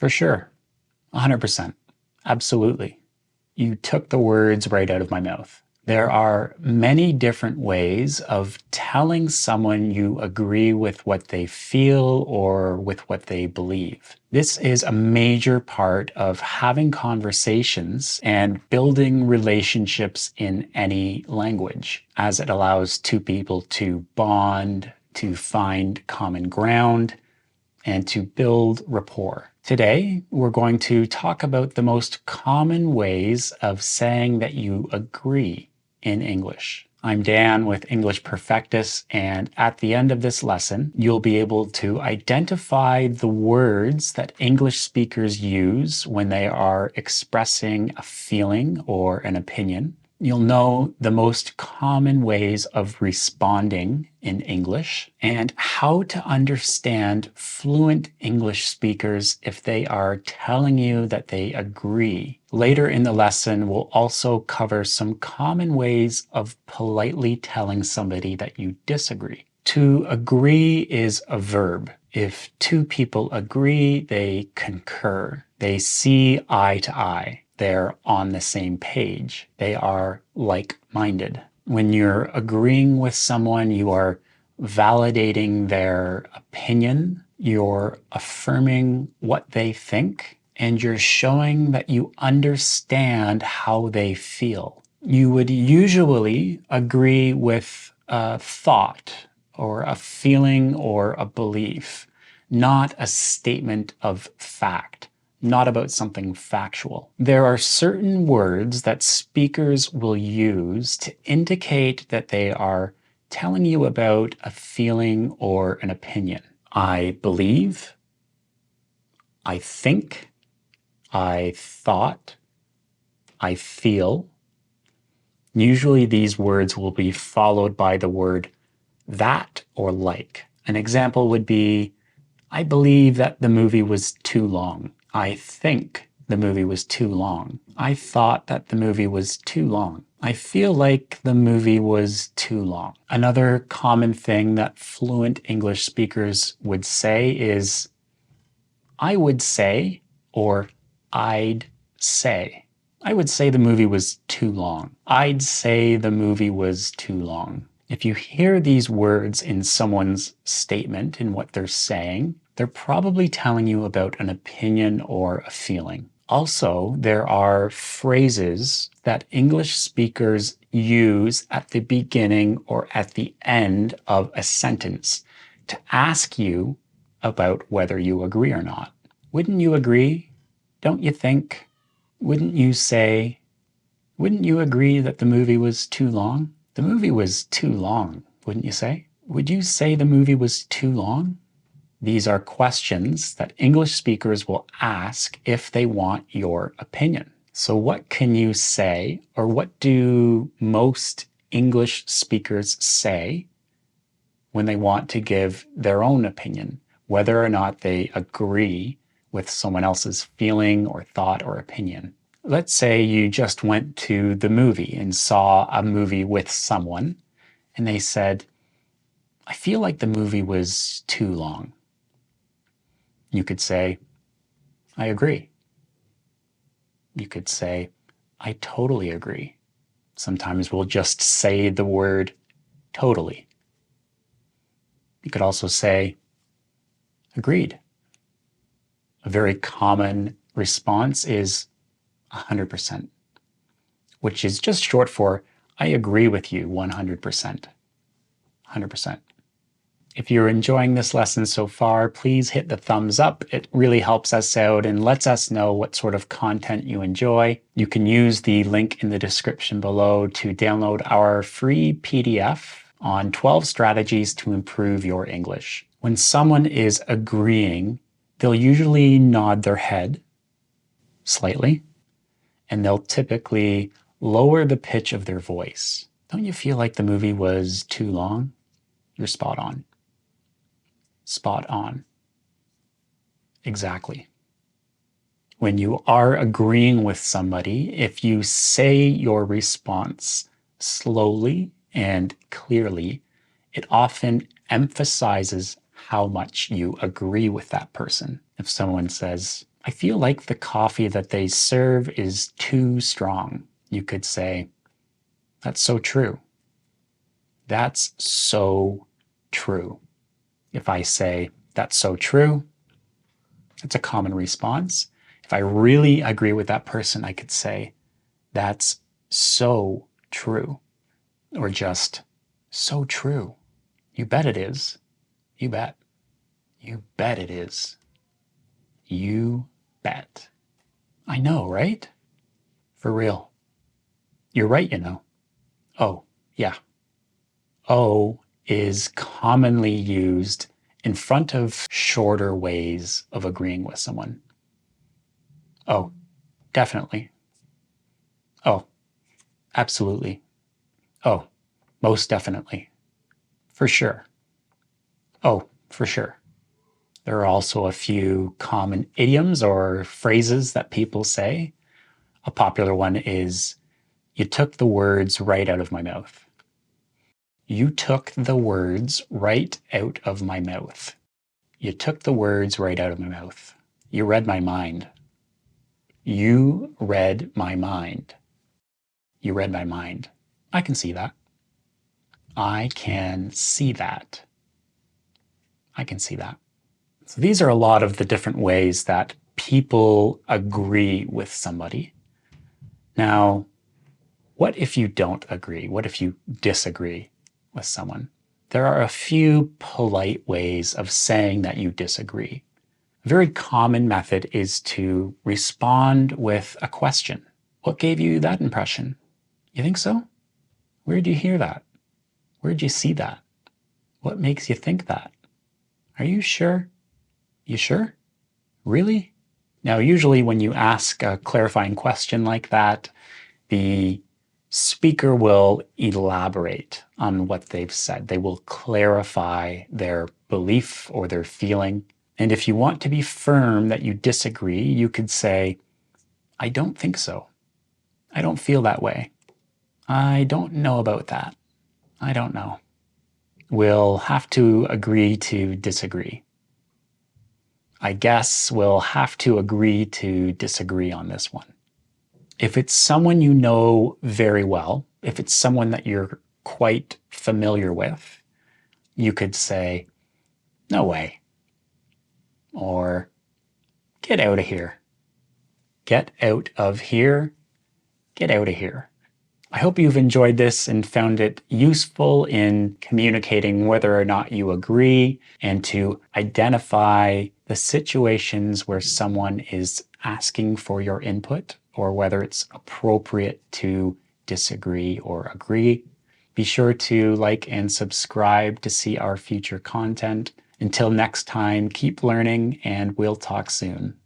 For sure. 100%. Absolutely. You took the words right out of my mouth. There are many different ways of telling someone you agree with what they feel or with what they believe. This is a major part of having conversations and building relationships in any language, as it allows two people to bond, to find common ground, and to build rapport. Today, we're going to talk about the most common ways of saying that you agree in English. I'm Dan with English Perfectus, and at the end of this lesson, you'll be able to identify the words that English speakers use when they are expressing a feeling or an opinion. You'll know the most common ways of responding in English and how to understand fluent English speakers if they are telling you that they agree. Later in the lesson, we'll also cover some common ways of politely telling somebody that you disagree. To agree is a verb. If two people agree, they concur. They see eye to eye. They're on the same page. They are like-minded. When you're agreeing with someone, you are validating their opinion, you're affirming what they think, and you're showing that you understand how they feel. You would usually agree with a thought or a feeling or a belief, not a statement of fact. Not about something factual. There are certain words that speakers will use to indicate that they are telling you about a feeling or an opinion. I believe, I think, I thought, I feel. Usually these words will be followed by the word that or like. An example would be, I believe that the movie was too long. I think the movie was too long. I thought that the movie was too long. I feel like the movie was too long. Another common thing that fluent English speakers would say is, I would say, or I'd say. I would say the movie was too long. I'd say the movie was too long. If you hear these words in someone's statement, in what they're saying, they're probably telling you about an opinion or a feeling. Also, there are phrases that English speakers use at the beginning or at the end of a sentence to ask you about whether you agree or not. Wouldn't you agree? Don't you think? Wouldn't you say? Wouldn't you agree that the movie was too long? The movie was too long, wouldn't you say? Would you say the movie was too long? These are questions that English speakers will ask if they want your opinion. So what can you say, or what do most English speakers say when they want to give their own opinion, whether or not they agree with someone else's feeling or thought or opinion? Let's say you just went to the movie and saw a movie with someone, and they said, I feel like the movie was too long. You could say, I agree. You could say, I totally agree. Sometimes we'll just say the word totally. You could also say, agreed. A very common response is 100%, which is just short for, I agree with you 100%. 100%. If you're enjoying this lesson so far, please hit the thumbs up. It really helps us out and lets us know what sort of content you enjoy. You can use the link in the description below to download our free PDF on 12 strategies to improve your English. When someone is agreeing, they'll usually nod their head slightly, and they'll typically lower the pitch of their voice. Don't you feel like the movie was too long? You're spot on. Spot on. Exactly. When you are agreeing with somebody, if you say your response slowly and clearly, it often emphasizes how much you agree with that person. If someone says, I feel like the coffee that they serve is too strong. You could say, that's so true. That's so true. If I say, that's so true, it's a common response. If I really agree with that person, I could say, that's so true. Or just, so true. You bet it is. You bet. You bet it is. You bet. I know, right? For real. You're right, you know. Oh, yeah. Oh is commonly used in front of shorter ways of agreeing with someone. Oh, definitely. Oh, absolutely. Oh, most definitely. For sure. Oh, for sure. There are also a few common idioms or phrases that people say. A popular one is, you took the words right out of my mouth. You took the words right out of my mouth. You took the words right out of my mouth. You read my mind. You read my mind. You read my mind. I can see that. I can see that. I can see that. So these are a lot of the different ways that people agree with somebody. Now, what if you don't agree? What if you disagree with someone? There are a few polite ways of saying that you disagree. A very common method is to respond with a question. What gave you that impression? You think so? Where did you hear that? Where did you see that? What makes you think that? Are you sure? You sure? Really? Now, usually when you ask a clarifying question like that, the speaker will elaborate on what they've said. They will clarify their belief or their feeling. And if you want to be firm that you disagree, you could say, I don't think so. I don't feel that way. I don't know about that. I don't know. We'll have to agree to disagree. I guess we'll have to agree to disagree on this one. If it's someone you know very well, if it's someone that you're quite familiar with, you could say, no way. Or get out of here. Get out of here. Get out of here. I hope you've enjoyed this and found it useful in communicating whether or not you agree and to identify the situations where someone is asking for your input or whether it's appropriate to disagree or agree. Be sure to like and subscribe to see our future content. Until next time, keep learning and we'll talk soon.